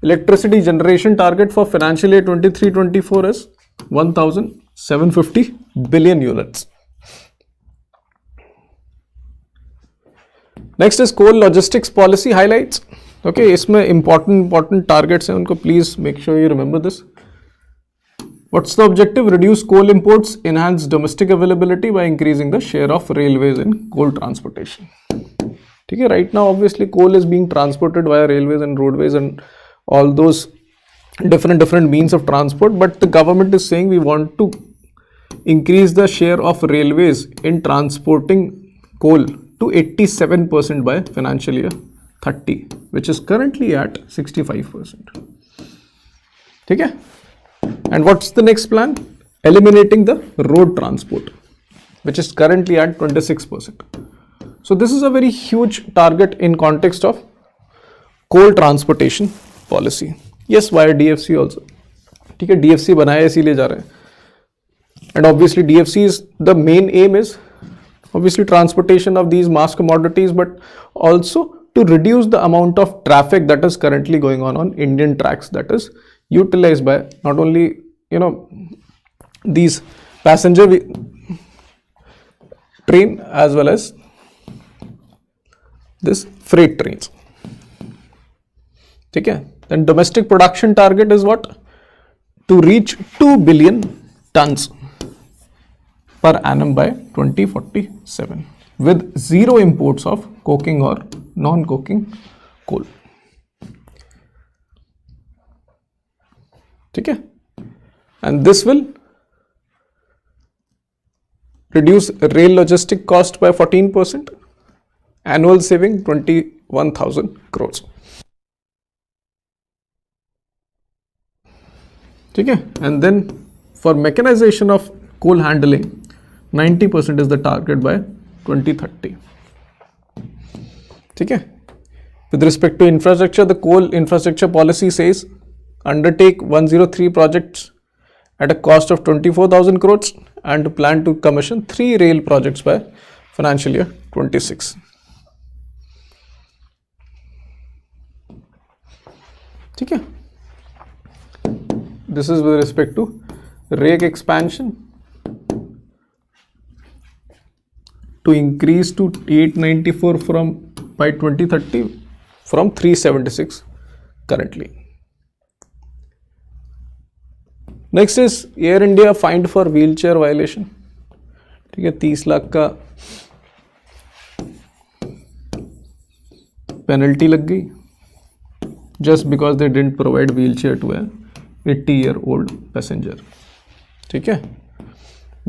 Electricity generation target for financial year 23-24 is 1,750 billion units. Next is coal logistics policy highlights. Okay, इसमें important targets हैं, उनको please make sure you remember this. What's the objective? Reduce coal imports, enhance domestic availability by increasing the share of railways in coal transportation. Okay, right now obviously coal is being transported via railways and roadways and all those different means of transport, but the government is saying we want to increase the share of railways in transporting coal to 87% by financial year 30, which is currently at 65%. Okay? And what's the next plan? Eliminating the road transport, which is currently at 26%. So this is a very huge target in context of coal transportation policy. Yes, via DFC also. ठीक है, DFC बनाया इसीलिए जा रहे हैं. And obviously DFC is the main aim is obviously transportation of these mass commodities, but also to reduce the amount of traffic that is currently going on Indian tracks, that is utilized by not only, you know, these passenger train as well as this freight trains. Okay, then domestic production target is what? To reach 2 billion tons per annum by 2047 with zero imports of coking or non-coking coal. Okay, and this will reduce rail logistic cost by 14%, annual saving 21,000 crores. Okay, and then for mechanization of coal handling, 90% is the target by 2030. Okay, with respect to infrastructure, the coal infrastructure policy says undertake 103 projects at a cost of 24,000 crores and plan to commission 3 rail projects by financial year 26. Okay, this is with respect to rake expansion to increase to 894 by 2030 from 376 currently. Next is Air India fined for wheelchair violation. ठीक है, 30 लाख का penalty लग गई just because they didn't provide wheel chair to a 80-year-old passenger, ठीक है,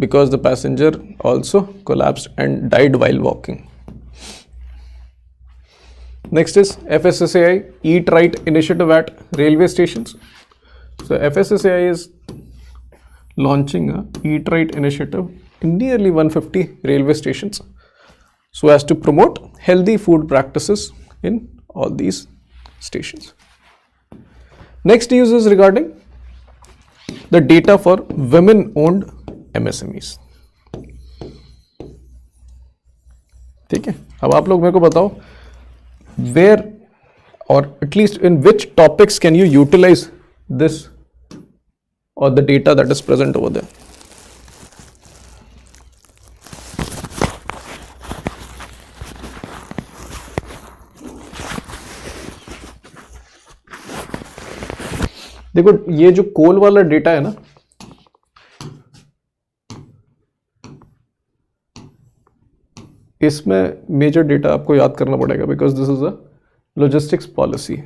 because the passenger also collapsed and died while walking. Next is FSSAI Eat Right initiative at railway stations. So FSSAI is launching a Eat Right initiative in nearly 150 railway stations so as to promote healthy food practices in all these stations. Next news is regarding the data for women owned MSMEs. ठीक है, अब आप लोग मेरे को बताओ where or at least in which topics can you utilize this or the data that is present over there. देखो ये जो कोल वाला डेटा है ना, इसमें मेजर डेटा आपको याद करना पड़ेगा because this is a logistics policy,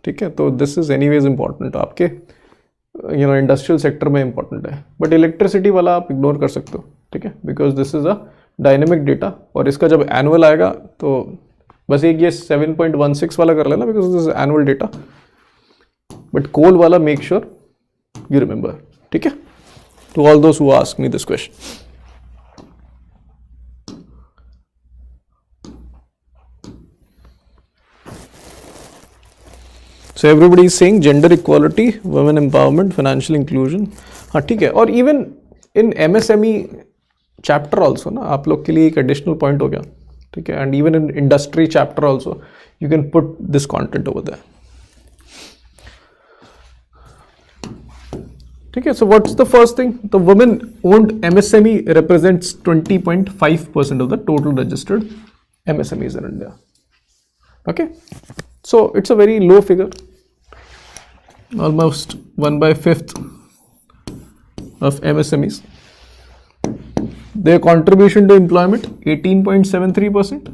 ठीक है. तो दिस इज एनीवेज इंपॉर्टेंट आपके इंडस्ट्रियल सेक्टर में इंपॉर्टेंट है, बट इलेक्ट्रिसिटी वाला आप इग्नोर कर सकते हो, ठीक है, because this is a dynamic data और इसका जब एनुअल आएगा तो बस एक ये 7.16 वाला कर लेना because this is annual data, but coal वाला मेक श्योर यू रिमेंबर, ठीक है. To all those who ask me this question. So everybody is saying gender equality, women empowerment, financial inclusion. हाँ ठीक है, और even in MSME chapter also ना आप लोग के लिए एक additional point हो गया, ठीक है, and even in industry chapter also you can put this content over there. ठीक है, so what's the first thing? The women owned MSME represents 20.5% of the total registered MSMEs in India. Okay, so it's a very low figure. Almost 1/5 of MSMEs. Their contribution to employment 18.73%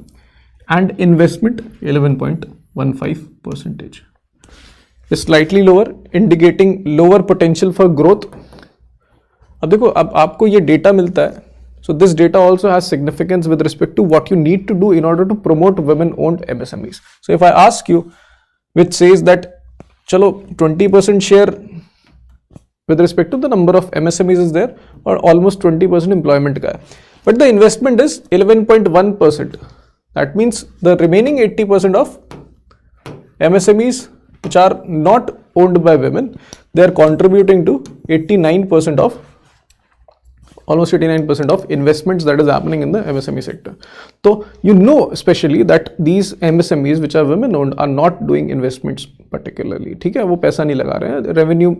and investment 11.15%. Is slightly lower, indicating lower potential for growth. अब देखो, अब आपको ये data मिलता है, so this data also has significance with respect to what you need to do in order to promote women-owned MSMEs. So if I ask you, which says that चलो 20% share with respect to the number of MSMEs is there or almost 20% employment का है, but the investment is 11.1%. That means the remaining 80% of MSMEs which are not owned by women, they are contributing to 89% of almost 89% of investments that is happening in the MSME sector. So you know especially that these MSMEs which are women owned are not doing investments particularly, ठीक है, वो पैसा नहीं लगा रहे हैं, revenue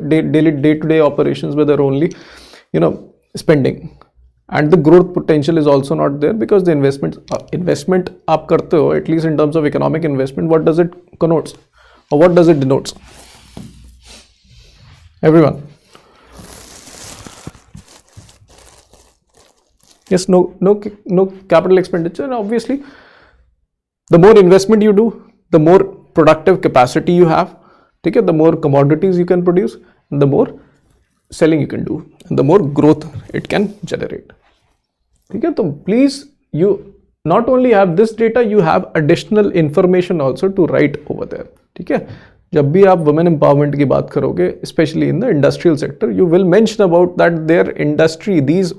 day to day operations where they're only spending, and the growth potential is also not there because the investment आप करते हो, at least in terms of economic investment, what does it connotes or what does it denotes? Everyone. Yes, no capital expenditure, and obviously the more investment you do, the more productive capacity you have, ठीक है, the more commodities you can produce, and the more selling you can do, and the more growth it can generate, ठीक है. तो please, you not only have this data, you have additional information also to write over there, ठीक है. जब भी आप women empowerment की बात करोगे, especially in the industrial sector, you will mention about that their industry, these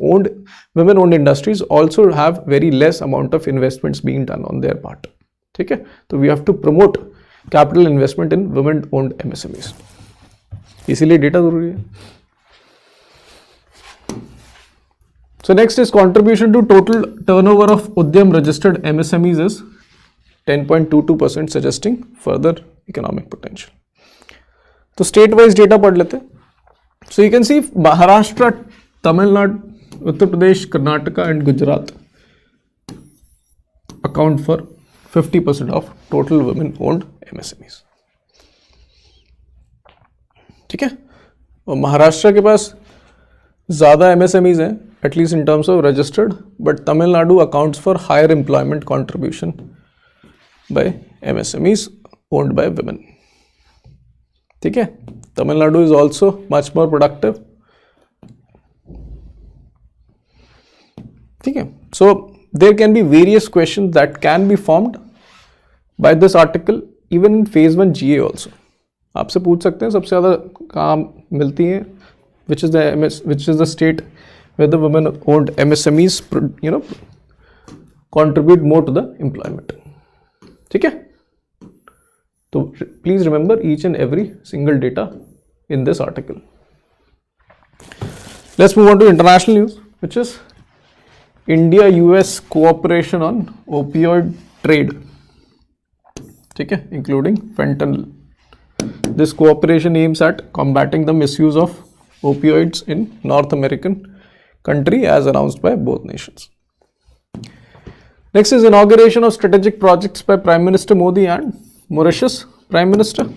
women owned industries also have very less amount of investments being done on their part, ठीक है. तो we have to promote capital investment in women owned MSMEs, इसीलिए data जरूरी है. So next is contribution to total turnover of Udyam registered MSMEs is 10.22%, suggesting further economic potential. तो state wise data पढ़ लेते हैं. So you can see Maharashtra, Tamil Nadu, Uttar Pradesh, Karnataka and Gujarat account for 50% of total women owned MSMEs. ठीक है, और महाराष्ट्र के पास ज़्यादा MSMEs हैं, at least in terms of registered, but Tamil Nadu accounts for higher employment contribution by MSMEs owned by women. ठीक है, Tamil Nadu is also much more productive. ठीक है, so there can be various questions that can be formed by this article even in phase 1 GA also. आपसे पूछ सकते हैं सबसे ज़्यादा काम मिलती है which is the state where the women owned MSMEs contribute more to the employment. ठीक है, तो please remember each and every single data in this article. Let's move on to international news, which is India-US cooperation on opioid trade. ठीक है, including fentanyl. This cooperation aims at combating the misuse of opioids in North American country as announced by both nations. Next is inauguration of strategic projects by Prime Minister Modi and Mauritius Prime Minister.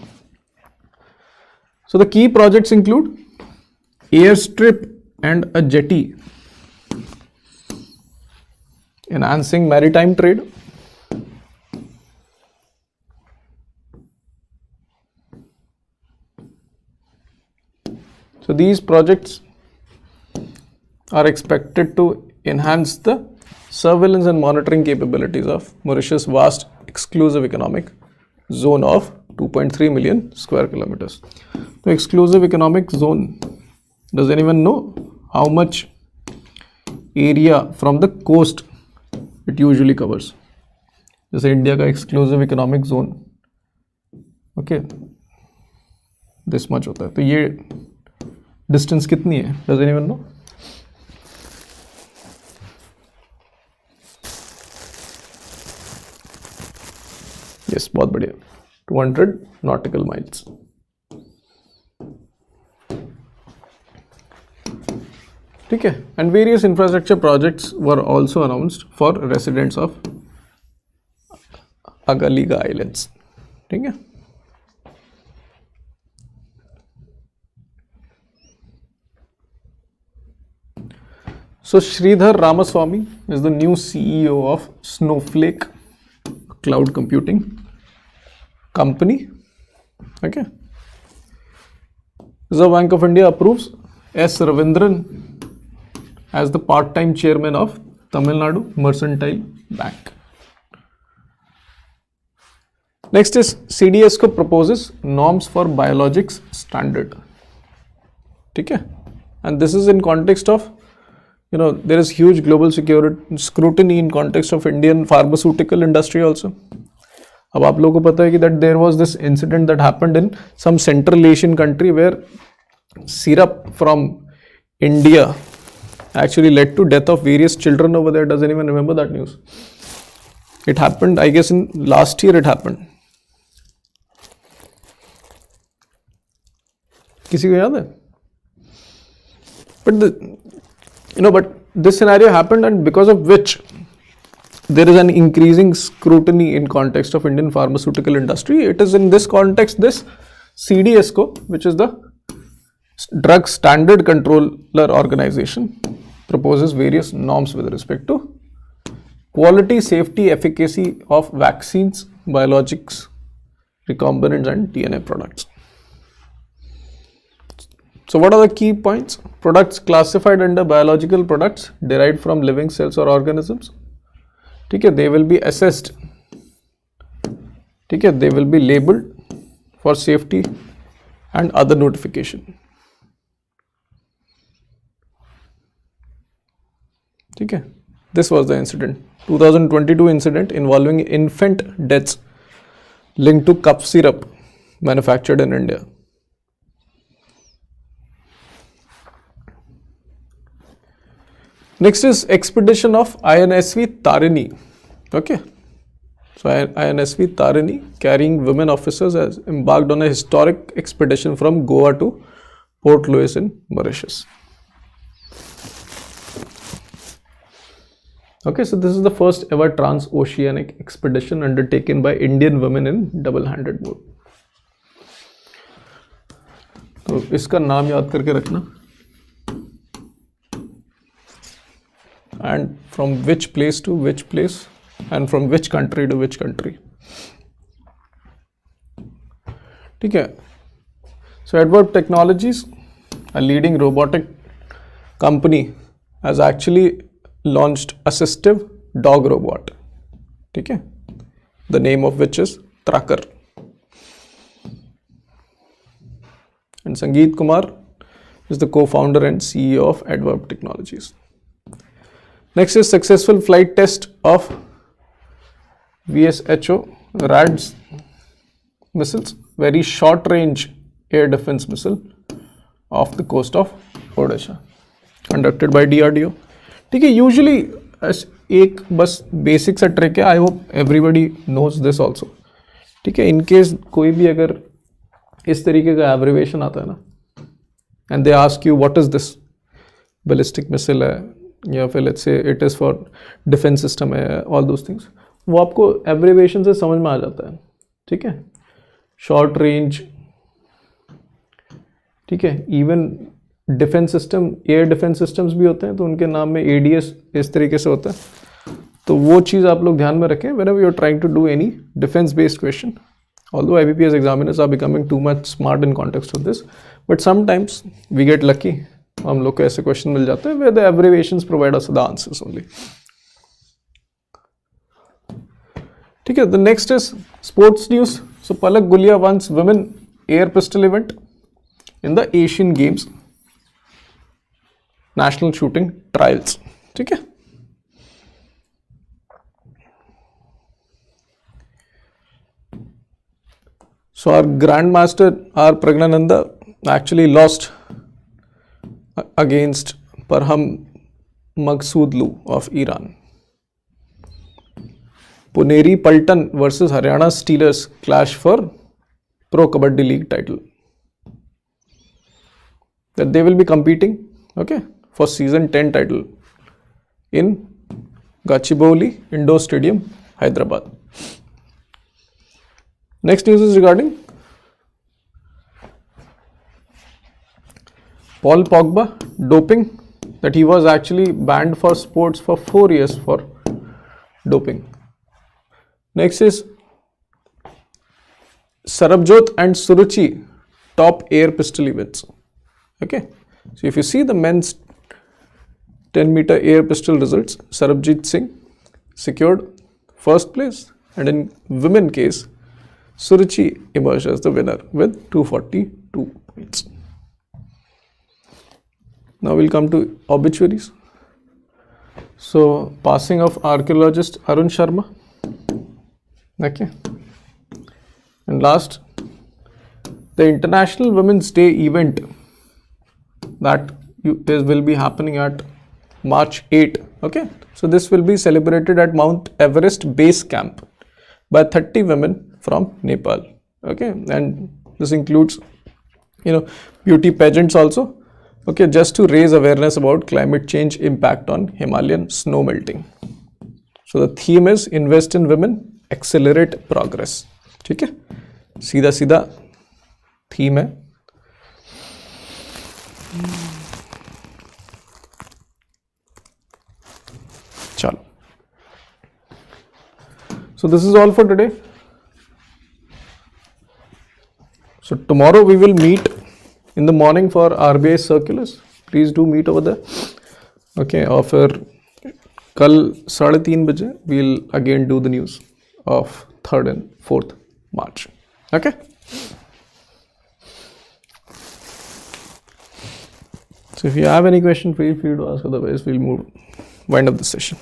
So the key projects include airstrip and a jetty, enhancing maritime trade, so these projects are expected to enhance the surveillance and monitoring capabilities of Mauritius' vast exclusive economic zone of 2.3 million square kilometers. The exclusive economic zone, does anyone know how much area from the coast it usually covers? जैसे India का exclusive economic zone, okay, this much होता है, तो ये distance कितनी है? Does anyone know? Yes, बहुत बढ़िया, 200 nautical miles. ठीक है, and various infrastructure projects were also announced for residents of Agaliga Islands. ठीक है, so Sridhar Ramaswamy is the new CEO of Snowflake cloud computing company. Okay, Reserve Bank of India approves S. Ravindran as the part-time chairman of Tamil Nadu Mercantile Bank. Next is CDSCO proposes norms for biologics standard. ठीक है, and this is in context of, there is huge global scrutiny in context of Indian pharmaceutical industry also. अब आप लोगों को पता है कि that there was this incident that happened in some Central Asian country where syrup from India actually led to death of various children over there. Does anyone remember that news? It happened, I guess, in last year it happened. किसी को याद है? But this scenario happened, and because of which there is an increasing scrutiny in context of Indian pharmaceutical industry. It is in this context, this CDSCO, which is the Drug Standard Controller Organization, proposes various norms with respect to quality, safety, efficacy of vaccines, biologics, recombinants and DNA products. So what are the key points? Products classified under biological products derived from living cells or organisms. ठीक है, they will be assessed. ठीक है, they will be labeled for safety and other notification. ठीक है, this was the incident, 2022 incident involving infant deaths linked to cough syrup manufactured in India. Next is expedition of INSV Tarini. Okay, so INSV Tarini, carrying women officers, has embarked on a historic expedition from Goa to Port Louis in Mauritius. Okay, so this is the first ever transoceanic expedition undertaken by Indian women in double-handed mode. तो इसका नाम याद करके रखना. And from which place to which place, and from which country to which country. ठीक है. So Adverb Technologies, a leading robotic company, has actually launched assistive dog robot. ठीक है. The name of which is Tracker. And Sangeet Kumar is the co-founder and CEO of Adverb Technologies. Next is successful flight test of VSHO RADS missiles, very short range air defense missile off the coast of Odisha, conducted by DRDO. ठीक है. Usually एक बस basic सा trick है. I hope everybody knows this also. ठीक है. In case कोई भी अगर इस तरीके का एब्रिवेशन आता है ना, and they ask you what is this, ballistic missile है या फिर let's say it is for defence system है, ऑल दोज थिंग्स, वो आपको एब्रिवेशन से समझ में आ जाता है. ठीक है. Short range. ठीक है. Even defence system, air defence systems भी होते हैं तो उनके नाम में एडीएस इस तरीके से होता है. तो वो चीज़ आप लोग ध्यान में रखें whenever you are trying to do any defense based question. Although IBPS examiners are becoming too much smart in context of this, but sometimes we get lucky. हम लोग को ऐसे क्वेश्चन मिल जाते हैं where the abbreviations provide us the answers only. ठीक है. The next is sports news. So Palak Gulia wants women air pistol event in the Asian Games National Shooting Trials. ठीक है. So our grandmaster R Pragnananda actually lost against Parham Maghsoodlu of Iran. Puneri Paltan versus Haryana Steelers clash for Pro Kabaddi League title. That they will be competing, okay, for season 10 title in Gachibowli Indoor Stadium, Hyderabad. Next news is regarding Paul Pogba doping, that he was actually banned for sports for 4 years for doping. Next is Sarabjot and Suruchi top air pistol events. Okay, so if you see the men's 10-meter air pistol results, Sarabjit Singh secured first place, and in women case, Suruchi emerged as the winner with 242 points. Now we'll come to obituaries. So, passing of archaeologist Arun Sharma. Okay. And last, the International Women's Day event that will be happening at March 8. Okay. So, this will be celebrated at Mount Everest Base Camp by 30 women from Nepal. Okay, and this includes, beauty pageants also. Okay, just to raise awareness about climate change impact on Himalayan snow melting. So the theme is invest in women, accelerate progress. ठीक है, सीधा सीधा theme है. चलो. So this is all for today. So tomorrow we will meet in the morning for RBI circulars. Please do meet over there. Okay, और फिर कल 3:30 बजे we'll again do the news of 3rd and 4th March. Okay. So if you have any question, feel free to ask. Otherwise, we'll wind up the session.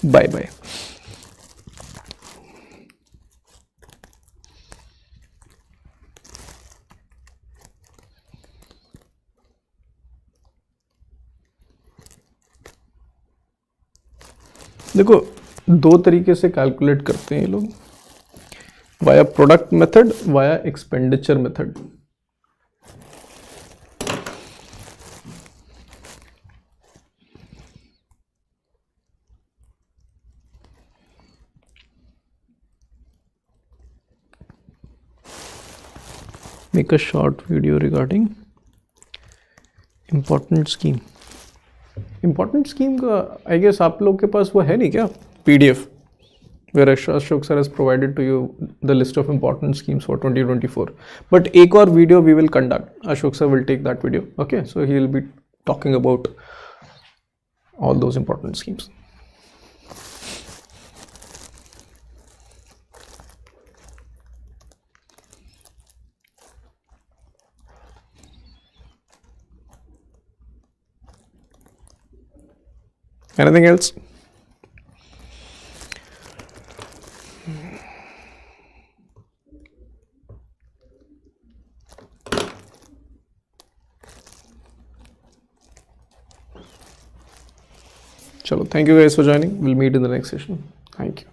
Bye bye. देखो, दो तरीके से calculate करते हैं ये लोग, via product method, via expenditure method. Make a short video regarding important scheme. Important scheme का I guess आप लोग के पास वो है नहीं क्या, PDF where Ashok sir has provided to you the list of important schemes for 2024. But एक और video we will conduct. Ashok sir will take that video. Okay, so he will be talking about all those important schemes. Anything else? Chalo, thank you guys for joining. We'll meet in the next session. Thank you.